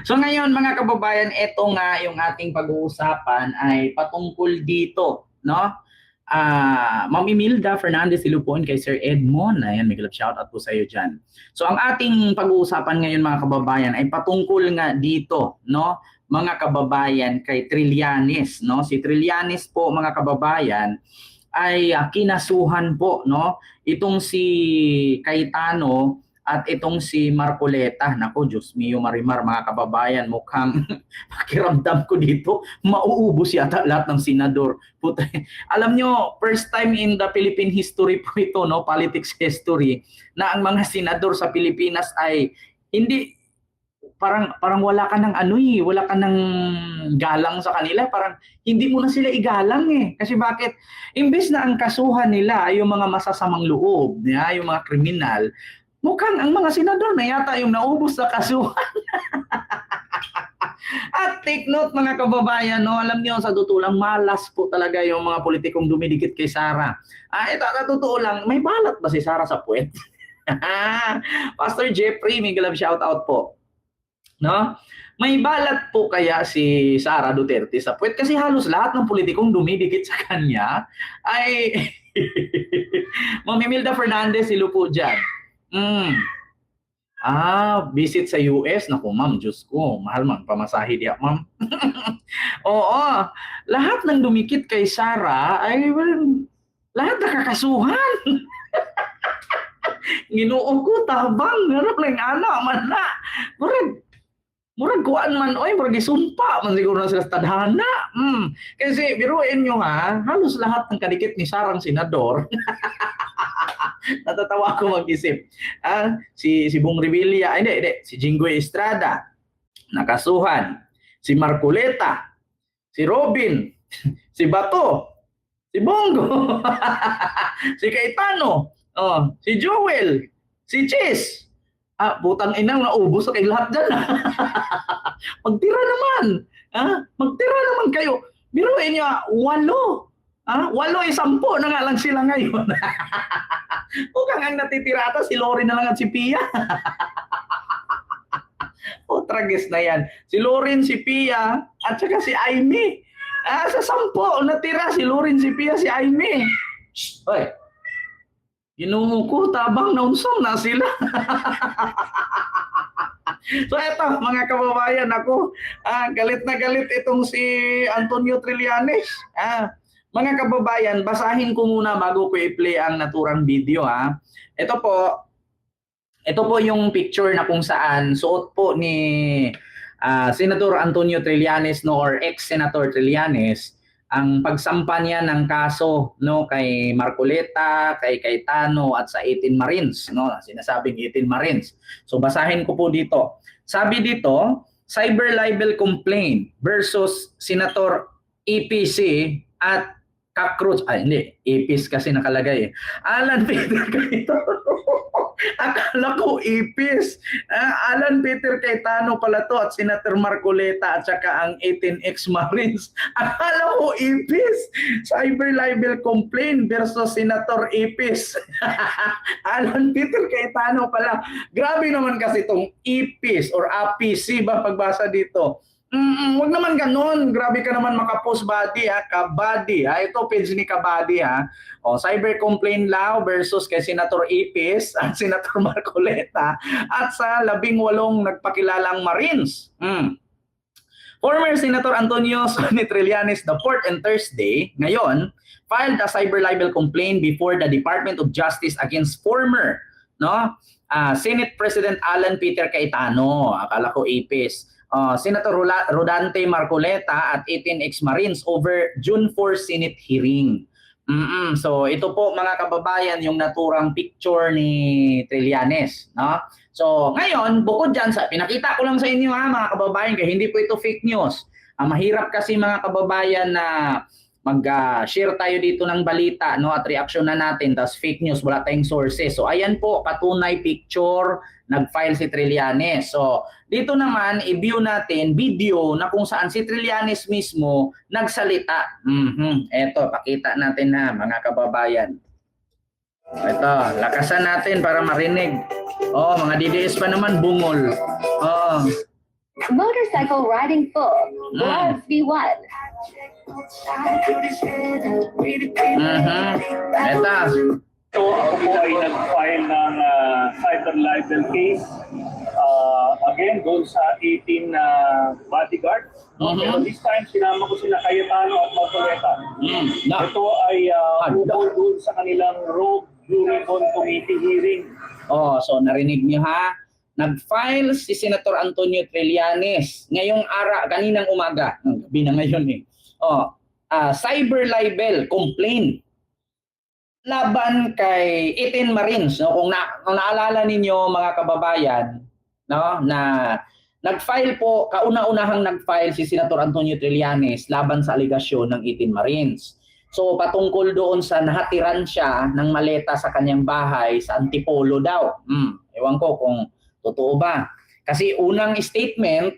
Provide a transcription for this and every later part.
So ngayon mga kababayan, ito nga yung ating pag-uusapan ay patungkol dito, no? Ma'am Imelda Fernandez Silupon kay Sir Edmond. Ayan, may glove shoutout po sa iyo dyan. So ang ating pag-uusapan ngayon mga kababayan ay patungkol nga dito, no? Mga kababayan kay Trillanes, no? Si Trillanes po mga kababayan ay kinasuhan po, no? Itong si Cayetano at itong si Marcoleta. Nako, Diyos mio Marimar, mga kababayan, mukhang pakiramdam ko dito, mauubos yata lahat ng senador. Puta. Alam nyo, first time in the Philippine history po ito, no? Politics history, na ang mga senador sa Pilipinas ay hindi, parang wala ka ng wala ka ng galang sa kanila, parang hindi mo na sila igalang Kasi bakit? Imbes na ang kasuhan nila ay yung mga masasamang loob, yung mga kriminal, mukhang ang mga senador na yata yung naubos sa kasuhan. At take note mga kababayan, no, alam niyo sa totoo lang, malas po talaga yung mga politikong dumidikit kay Sara. Ito sa totoo lang, may balat ba si Sara sa puwet? Pastor Jeffrey, may glove shoutout po. No? May balat po kaya si Sara Duterte sa puwet kasi halos lahat ng politikong dumidikit sa kanya ay Ma'am Imelda Fernandez, silo po dyan. Visit sa US. Naku, ma'am, Diyos ko, mahal man pamasahe diya, ma'am. Oo, lahat ng dumikit kay Sara ay lahat nakakasuhan. Ginoo ko, tabang, ano lang, man na. Murag kuan man, murag isumpa man siguro na sila sa tadhana. Kasi biruin nyo halos lahat ng kadikit ni Sarang senador. Natatawa ako mag-isip. Si Bong Revilla, si Jinggoy Estrada, nakasuhan. Si Marcoleta, si Robin, si Bato, si Bongo, si Cayetano, si Joel, si Chis. Butang inang naubos sa kay lahat dyan. Magtira naman. Magtira naman kayo. Biruin niya, 8. 8 ay 10 na nga lang sila ngayon. Mukhang ang natitira ata si Lori na lang at si Pia. Tragis na yan. Si Lorin, si Pia, at saka si Aimee. Sa 10 natira si Lorin, si Pia, si Aimee. Shh, oy. Ginungo ko, tabang naunsong na sila. So eto mga kababayan, ako galit na galit itong si Antonio Trillanes. Mga kababayan, basahin ko muna bago ko i-play ang naturang video. Ito po yung picture na kung saan suot po ni Senator Antonio Trillanes, no, or ex-Senator Trillanes, ang pagsampa niya ng kaso, no, kay Marcoleta, kay Cayetano at sa 18 Marines, no, sinasabing 18 Marines. So basahin ko po dito. Sabi dito, cyber libel complaint versus Senator EPC at Cockroach. Hindi, EPS kasi nakalagay Alan Peter Cayetano. Akala ko EPS. Alan Peter Cayetano pala to at Senator Marcoleta at saka ang 18 ex-Marines. Akala ko EPS. Cyber libel complaint versus Senator EPS. Alan Peter Cayetano pala. Grabe naman kasi itong EPS or APC ba pagbasa dito. Wag naman ganun. Grabe ka naman makapost body Kabady Ito page ni Kabady cyber complaint law versus kay Senator Ipis at Senator Marcoleta at sa 18 nagpakilalang Marines. Former Senator Antonio Sonny Trillanes the 4th and Thursday ngayon filed a cyber libel complaint before the Department of Justice against former Senate President Alan Peter Cayetano. Akala ko Ipis. Senator Rodante Marcoleta at 18 ex-Marines over June 4 Senate hearing. So ito po mga kababayan yung naturang picture ni Trillanes. No? So ngayon, bukod dyan, pinakita ko lang sa inyo mga kababayan, kaya hindi po ito fake news. Mahirap kasi mga kababayan na mag-share tayo dito ng balita, no, at reaksyon na natin, tas fake news, wala tayong sources. So ayan po, patunay picture, nag-file si Trillanes. So dito naman, i-view natin video na kung saan si Trillanes mismo nagsalita. Eto, pakita natin mga kababayan. Ito, lakasan natin para marinig. Mga DDS pa naman, bungol. Motorcycle riding full. Gloves V1. Ito. So ako po ay nag-file ng cyber libel case. Again, doon sa 18 bodyguards. Pero this time, sinama ko sila Cayetano at Marcoleta. Ito ay ukol doon sa kanilang rogue jury on committee hearing. Oh, so narinig niyo ha? Nag-file si Senator Antonio Trillanes ngayong kaninang umaga, gabi na ngayon eh. Oh, cyber libel complaint laban kay 18 Marines, no? Kung naalala ninyo mga kababayan, no, na nag-file po, kauna-unahang nag-file si Senator Antonio Trillanes laban sa aligasyon ng 18 Marines. So patungkol doon sa nahatiran siya ng maleta sa kanyang bahay sa Antipolo daw. Ewan ko kung totoo ba. Kasi unang statement,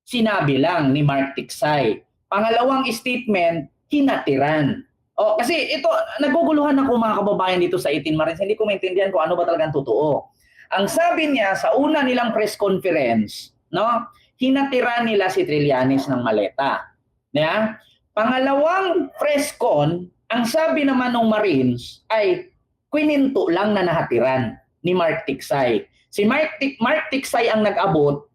sinabi lang ni Mark Tiksay. Pangalawang statement, hinatiran. O, kasi ito, naguguluhan ako mga kababayan dito sa 18 Marines. Hindi ko maintindihan kung ano ba talagang totoo. Ang sabi niya sa una nilang press conference, no, hinatiran nila si Trillanes ng maleta. Yeah? Pangalawang press con, ang sabi naman ng Marines ay kwininto lang na nahatiran ni Mark Tiksay. Si Mark Tiksay ang nag-abot,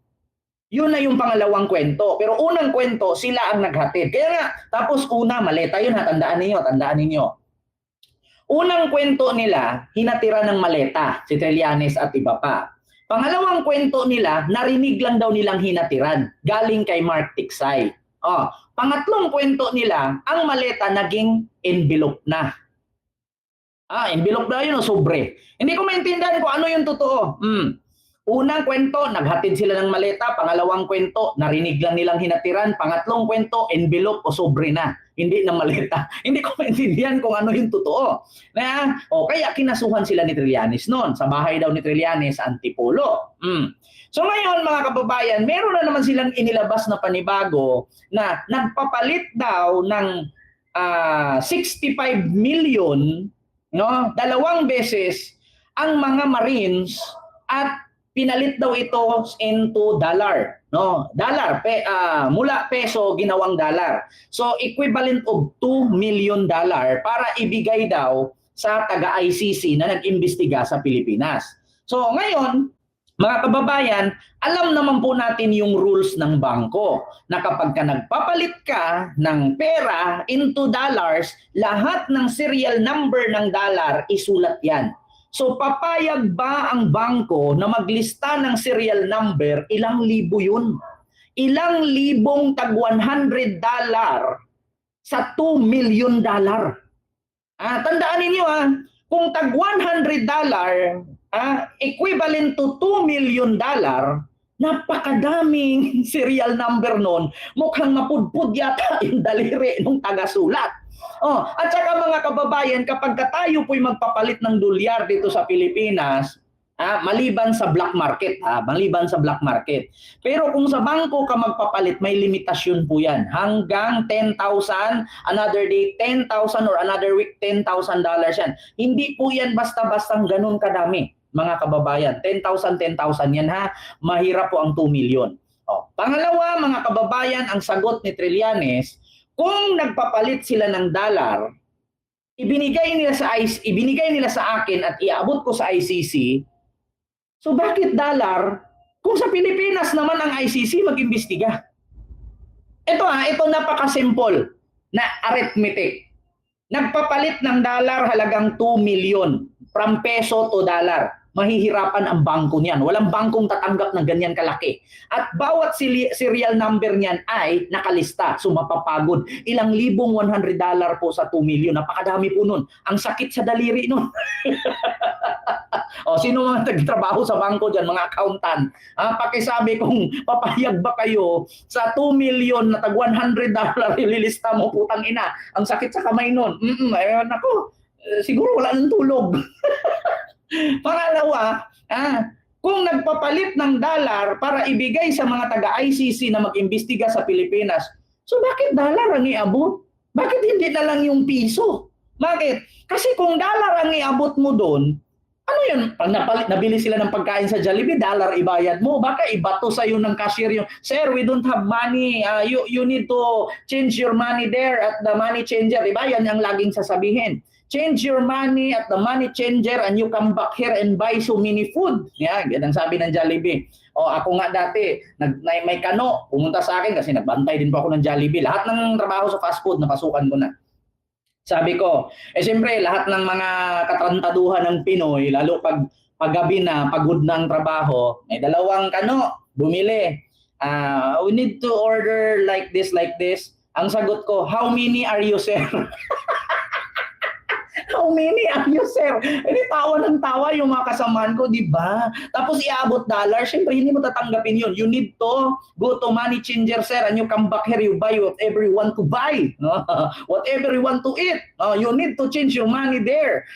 yun na yung pangalawang kwento. Pero unang kwento, sila ang naghatid. Kaya nga, tapos una, maleta yun ha, tandaan ninyo. Unang kwento nila, hinatira ng maleta, si Trillanes at iba pa. Pangalawang kwento nila, narinig lang daw nilang hinatiran, galing kay Mark Tiksay. Pangatlong kwento nila, ang maleta naging envelope na. Envelope na yun o sobre. Hindi ko maintindihan kung ano yung totoo. Unang kwento, naghatid sila ng maleta. Pangalawang kwento, narinig lang nilang hinatiran. Pangatlong kwento, envelope o sobre na. Hindi na maleta. Hindi ko maintindihan kung ano yung totoo. Kaya kinasuhan sila ni Trillanes noon. Sa bahay daw ni Trillanes sa Antipolo. So ngayon mga kababayan, meron na naman silang inilabas na panibago na nagpapalit daw ng 65 million, no, 2 beses ang mga Marines at pinalit daw ito into dollar, no? Mula peso ginawang dollar. So equivalent of $2 million para ibigay daw sa taga-ICC na nag-imbestiga sa Pilipinas. So ngayon, mga kababayan, alam naman po natin yung rules ng bangko na kapag ka nagpapalit ka ng pera into dollars, lahat ng serial number ng dollar isulat yan. So papayag ba ang bangko na maglista ng serial number? Ilang libo yun? Ilang libong tag $100 sa $2 million? Tandaan ninyo kung tag $100, equivalent to $2 million, napakadaming serial number nun. Mukhang mapudpud yata yung daliri ng tagasulat. At saka mga kababayan, kapag tayo po'y magpapalit ng dolyar dito sa Pilipinas, maliban sa black market, Pero kung sa bangko ka magpapalit, may limitasyon po yan. Hanggang 10,000, another day 10,000 or another week $10,000 yan. Hindi po yan basta-bastang ganun kadami, mga kababayan. 10,000 yan ha. Mahirap po ang 2 million. Pangalawa, mga kababayan, ang sagot ni Trillanes, kung nagpapalit sila ng dollar, ibinigay nila sa akin at iabot ko sa ICC. So bakit dollar kung sa Pilipinas naman ang ICC mag-imbestiga? Ito napaka-simple na arithmetic. Nagpapalit ng dollar halagang 2 million from peso to dollar. Mahihirapan ang bangko niyan. Walang bangkong tatanggap ng ganyan kalaki. At bawat serial number niyan ay nakalista. So mapapagod. Ilang libong $100 po sa 2 million. Napakadami po nun. Ang sakit sa daliri nun. Sino mga nagtrabaho sa bangko dyan? Mga accountant. Pakisabi kung papayag ba kayo sa 2 million na tag $100 ililista mo, putang ina. Ang sakit sa kamay nun. Siguro wala nang tulog. Pangalawa, kung nagpapalit ng dollar para ibigay sa mga taga-ICC na mag-imbestiga sa Pilipinas, so bakit dollar ang iabot? Bakit hindi na lang yung piso? Bakit? Kasi kung dollar ang iabot mo doon, Ano yun? Pag nabili sila ng pagkain sa Jollibee, dollar ibayad mo. Baka ibato sa'yo ng cashier yung, "Sir, we don't have money. You need to change your money there at the money changer." Diba? Yan ang laging sasabihin. "Change your money at the money changer and you come back here and buy so many food." Yan, yan ang sabi ng Jollibee. O ako nga dati, may kano, pumunta sa akin kasi nagbantay din po ako ng Jollibee. Lahat ng trabaho sa fast food, napasukan ko na. Sabi ko, siyempre lahat ng mga katrantaduhan ng Pinoy, lalo paggabi na, pagod ng trabaho, may dalawang kano, bumili. "We need to order like this, like this." Ang sagot ko, "How many are you, sir?" "How many are you, sir?" Hindi tawa ng tawa yung mga kasamaan ko, di ba? Tapos iabot dollar, syempre hindi mo tatanggapin yun. You need to go to money changer, sir, and you come back here, you buy whatever you want to buy. Whatever you want to eat. You need to change your money there.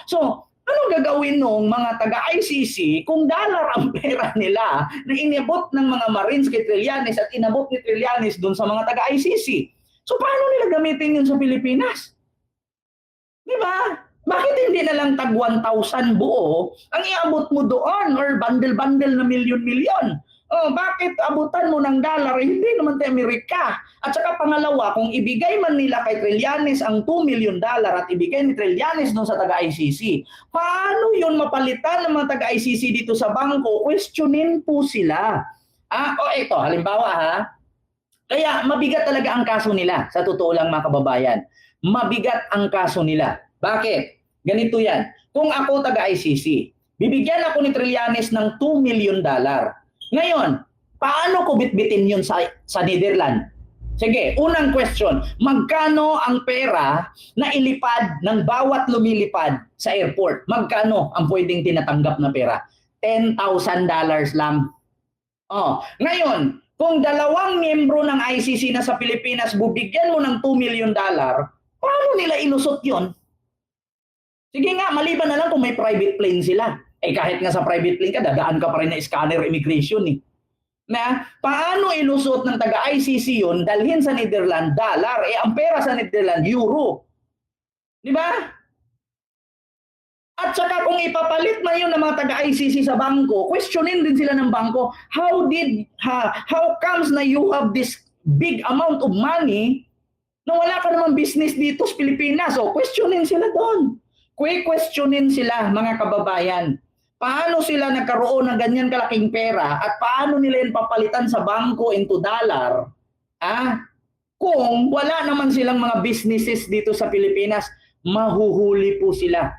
So, anong gagawin nung mga taga-ICC kung dollar ang pera nila na inabot ng mga Marines kay Trillanes at inabot ni Trillanes dun sa mga taga-ICC? So, paano nila gamitin yun sa Pilipinas? Diba? Bakit hindi na lang tag 1,000 buo ang iabot mo doon or bundle-bundle na milyon-milyon? Bakit abutan mo ng dollar? Hindi naman tayo Amerika. At saka pangalawa, kung ibigay man nila kay Trillanes ang $2 million at ibigay ni Trillanes doon sa taga-ICC, paano yun mapalitan ng mga taga-ICC dito sa bangko? Questionin po sila. Ito, halimbawa ha, kaya mabigat talaga ang kaso nila, sa totoo lang mga kababayan. Mabigat ang kaso nila. Bakit? Ganito yan. Kung ako taga-ICC, bibigyan ako ni Trillanes ng $2 million. Ngayon, paano ko bitbitin yun sa Netherlands? Sige, unang question, magkano ang pera na ilipad ng bawat lumilipad sa airport? Magkano ang pwedeng tinatanggap na pera? $10,000 lang. Ngayon, kung dalawang miyembro ng ICC na sa Pilipinas, bubigyan mo ng $2 million, paano nila ilusot yun? Sige nga, maliban na lang kung may private plane sila. Kahit nga sa private plane ka, dadaan ka pa rin na scanner immigration eh. Na, paano ilusot ng taga-ICC yun, dalhin sa Netherlands, dollar, ang pera sa Netherlands, euro. Di ba? At saka kung ipapalit man yun ng mga taga-ICC sa bangko, questionin din sila ng bangko, how comes na you have this big amount of money na wala ka naman business dito sa Pilipinas? So, questionin sila doon. Questionin sila, mga kababayan. Paano sila nagkaroon ng ganyan kalaking pera at paano nila yun papalitan sa bangko into dollar? Kung wala naman silang mga businesses dito sa Pilipinas, mahuhuli po sila,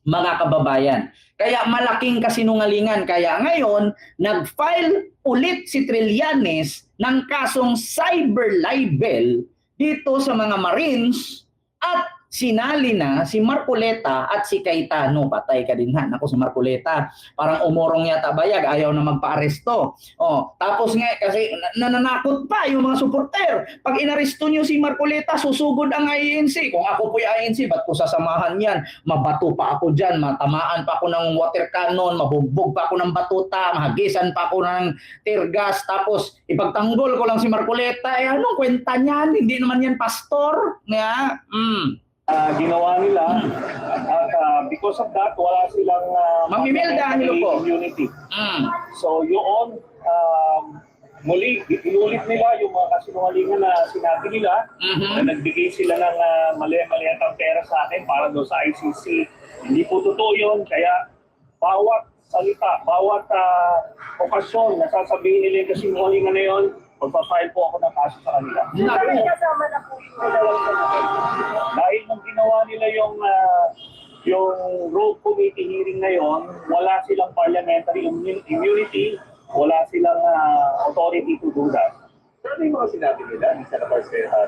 mga kababayan. Kaya malaking kasinungalingan. Kaya ngayon, nag-file ulit si Trillanes ng kasong cyber libel dito sa mga Marines at sinali na si Marcoleta at si Cayetano. Patay ka din ha. Ako si Marcoleta, parang umurong yata bayag, ayaw na magpa-aresto. Tapos nga kasi nananakot pa yung mga supporter. Pag inaresto nyo si Marcoleta, susugod ang INC. Kung ako po yung INC, ba't ko sasamahan yan? Mabato pa ako dyan, matamaan pa ako ng water cannon, mabugbog pa ako ng batuta, mahagisan pa ako ng tear gas, tapos ipagtanggol ko lang si Marcoleta. Anong kwenta niyan? Hindi naman yan pastor. Ginawa nila at because of that, wala silang Ma'am immunity. So yun, muli, inulit nila yung mga kasinungalingan na sinabi nila na nagbigay sila ng mali-maliatang pera sa akin para doon sa ICC. Hindi po totoo yun, kaya bawat salita, bawat okasyon na sasabihin nila yung kasinungalingan na yun, magpa-file po ako ng kaso sa kanila. Kasama na po Dahil nung ginawa nila yung road committee hearing na yon, wala silang parliamentary immunity, wala silang authority to do that. Ano yung mga sinabi nila? Di sa Marcoleta?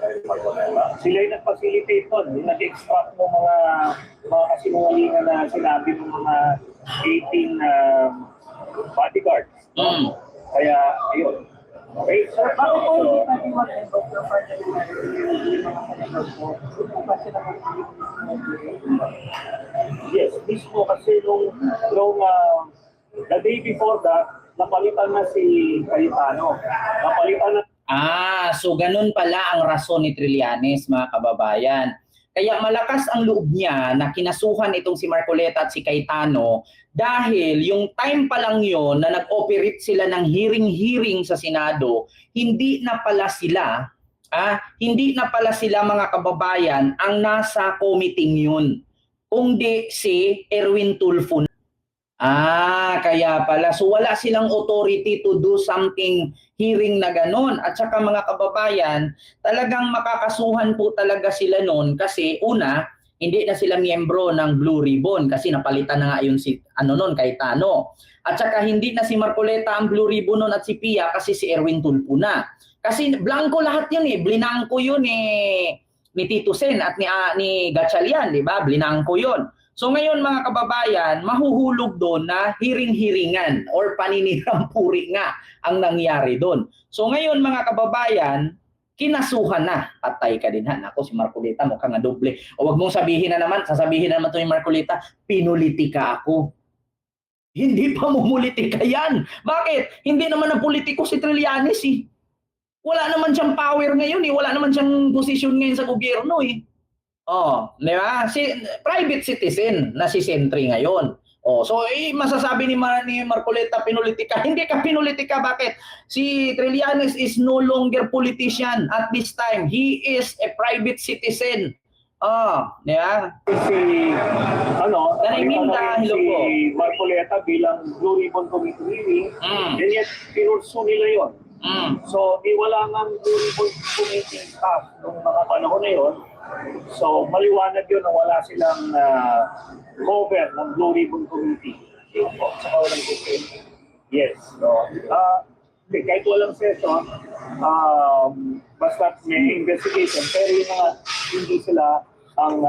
Sila yung nag-facilitate nun, yung nag-extract ng mga kasinungalingan na sinabi ng mga 18 bodyguards. Kaya, yun. Okay, sir. Bakit po hindi pati Yes, mismo kasi nung the day before that, napalitan na si Cayetano. Napalitan na. So ganun pala ang rason ni Trillanes, mga kababayan. Kaya malakas ang loob niya na kinasuhan itong si Marcoleta at si Cayetano dahil yung time pa lang yon na nag-operate sila ng hearing-hearing sa Senado, hindi na pala sila mga kababayan ang nasa committee yun, kundi si Erwin Tulfo. Kaya pala. So wala silang authority to do something hearing na ganon. At saka mga kababayan, talagang makakasuhan po talaga sila noon kasi una, hindi na sila miyembro ng Blue Ribbon kasi napalitan na nga yun si Cayetano. At saka hindi na si Marcoleta ang Blue Ribbon noon at si Pia kasi si Erwin Tulfo na. Kasi blanco lahat yun blinangko yun ni Tito Sen at ni Gatchalian, di ba? Blinangko yun. So ngayon mga kababayan, mahuhulog doon na hiring-hiringan or paninirampuri nga ang nangyari doon. So ngayon mga kababayan, kinasuhan na. Patay ka din ha. Ako si Marcoleta mukhang nga doble. O wag mong sabihin na naman, sasabihin na naman to ni Marcoleta, pinulitika ako. Hindi pa mumulitika yan. Bakit? Hindi naman ang politiko si Trillanes Wala naman siyang power ngayon Wala naman siyang posisyon ngayon sa gobyerno di ba? Private citizen na si Sentry ngayon. So masasabi ni Marcoleta pinulitika. Hindi ka pinulitika, bakit? Si Trillanes is no longer politician at this time. He is a private citizen. Di ba? Si Marcoleta bilang Blue Ribbon Committee hearing, and yet pinursu nila yon. So, wala nga Blue Ribbon Committee staff nung mga panahon na yun. So, maliwanag yun na wala silang cover ng Blue Ribbon Committee. Saka walang session. Yes. Kahit walang session, basta may investigation, pero yun nga, hindi sila ang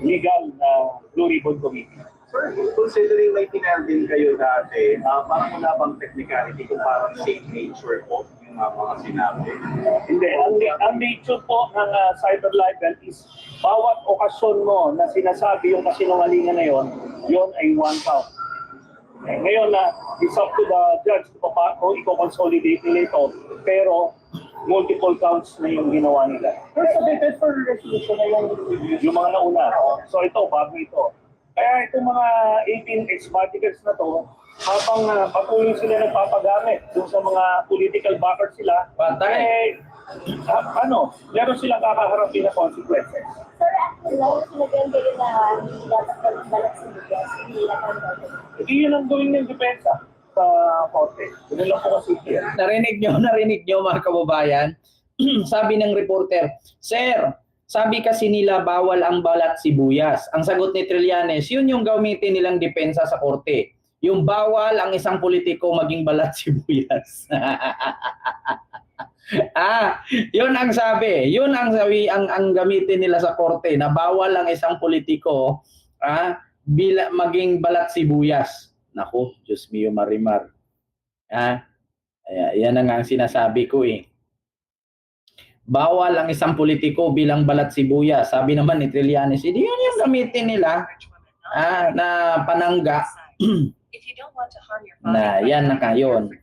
legal na Blue Ribbon Committee. Sir, considering may tinel din kayo dati, parang wala bang technicality kung parang safe nature po yung mga sinabi? Hindi. Ang nature po ng cyber libel is bawat okasyon mo na sinasabi yung kasinungalingan na yon ay one count. Ngayon it's up to the judge kung i-consolidate nila ito, pero multiple counts na yung ginawa nila. Pero submitted for resolution na yung mga nauna. So ito, bago ito. Kaya itong mga 18 ex-particles na to, habang patuloy sila nagpapagamit dun sa mga political backers sila, meron silang kakaharapin na consequences. Sir, lalo sinagyan kayo na dapat ka ng balat sa lugas, hindi na kang Hindi yun ang gawin ng depensa sa korte. Yun lang po kasi yan. Narinig nyo mga kababayan? Sabi ng reporter, Sir, sabi kasi nila bawal ang balat sibuyas. Ang sagot ni Trillanes, yun yung gamitin nilang depensa sa korte. Yung bawal ang isang politiko maging balat sibuyas. Yun ang sabi. Yun ang gamitin nila sa korte na bawal ang isang politiko maging balat sibuyas. Naku, Diyos mio Marimar. Yan ang sinasabi ko Bawal ang isang politiko bilang balat sibuyas. Sabi naman ni Trillanes, hindi yun yung gamitin nila na panangga. Na yan na ngayon.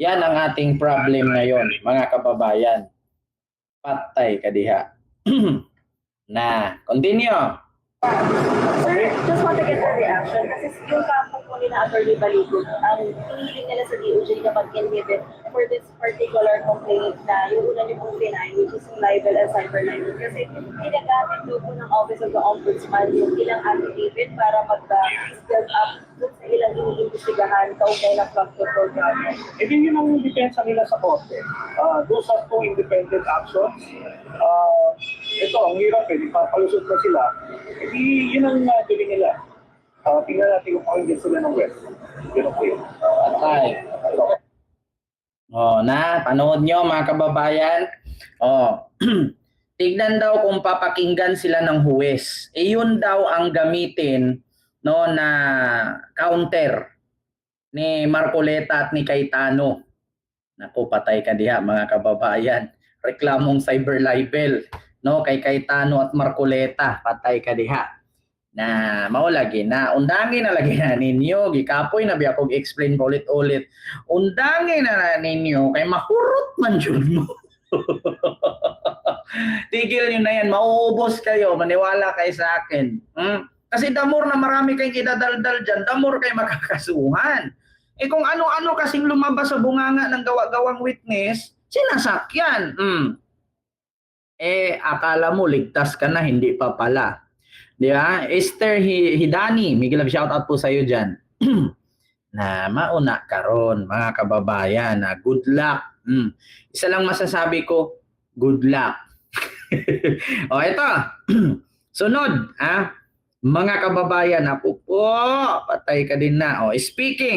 Yan ang ating problem ngayon, mga kababayan. Patay ka diha. Continue. Sir, just want to get a reaction kasi yung kampo po nila Atty. Baligo, ang hinihiling nila sa DOJ na mag-inhibit for this particular complaint na yung una niyo pong pinay, which is yung libel and cyber libel. Kasi ginagamit doon po ng Office of the Ombudsman yung ilang affidavit para mag-build up dun sa ilang iniimbestigahan kaugnay ng flood control project. Yun ang depensa nila sa korte. Those are two independent actions. Ito, ang hirap papalusot na sila. Yun ang tuloy nila. Tingnan natin kung pakinggan sila ng West. Yun po yun. Patay. Panood nyo mga kababayan. Tignan daw kung papakinggan sila ng huwes. Yun daw ang gamitin na counter ni Marcoleta at ni Cayetano. Naku, patay ka diha mga kababayan. Reklamong cyber libel kay Cayetano at Marcoleta, patay ka diha. Na maulagi na undangin na lagi na ninyo gikapoy na biya kog explain ulit-ulit. Undangin na ninyo kay mahurot man jud mo. Tigil nyo na yan. Mauubos kayo. Maniwala kayo sa akin. Kasi the more na marami kayong idadaldal dyan, the more kayo makakasuhan. Eh kung ano-ano kasing lumabas sa bunganga ng gawa-gawang witness, sinasakyan. Eh, akala mo ligtas ka na, hindi pa pala. Di ba? Esther Hidani, may love shoutout po sa iyo dyan. Na mauna karon mga kababayan, na good luck. Isa lang masasabi ko, good luck. O ito, sunod, mga kababayan, ako po, patay ka din na. O, speaking